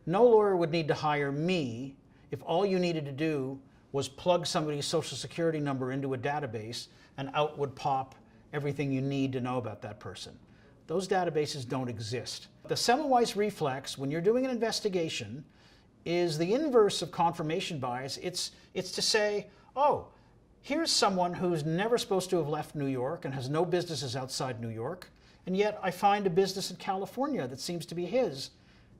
No lawyer would need to hire me if all you needed to do was plug somebody's social security number into a database and out would pop everything you need to know about that person. Those databases don't exist. The Semmelweis reflex, when you're doing an investigation, is the inverse of confirmation bias. It's to say, oh, here's someone who's never supposed to have left New York and has no businesses outside New York, and yet I find a business in California that seems to be his.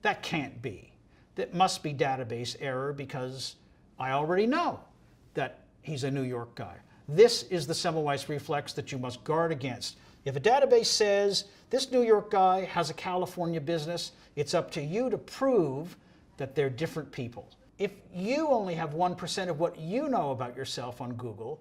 That can't be. That must be database error because I already know that he's a New York guy. This is the Semmelweis reflex that you must guard against. If a database says this New York guy has a California business, it's up to you to prove that they're different people. If you only have 1% of what you know about yourself on Google,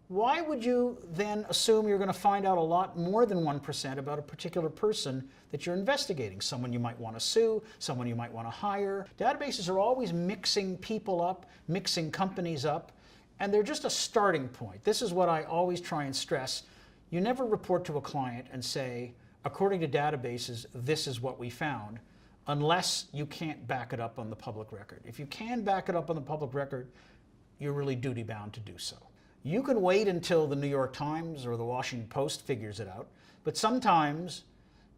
why would you then assume you're going to find out a lot more than 1% about a particular person that you're investigating? Someone you might want to sue, someone you might want to hire. Databases are always mixing people up, mixing companies up, and they're just a starting point. This is what I always try and stress. You never report to a client and say, according to databases, this is what we found, unless you can't back it up on the public record. If you can back it up on the public record, you're really duty-bound to do so. You can wait until the New York Times or the Washington Post figures it out, but sometimes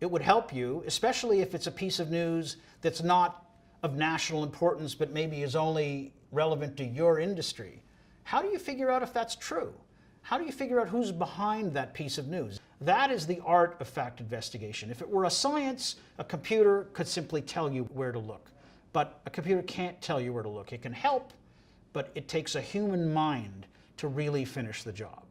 it would help you, especially if it's a piece of news that's not of national importance, but maybe is only relevant to your industry. How do you figure out if that's true? How do you figure out who's behind that piece of news? That is the art of fact investigation. If it were a science, a computer could simply tell you where to look. But a computer can't tell you where to look. It can help, but it takes a human mind to really finish the job.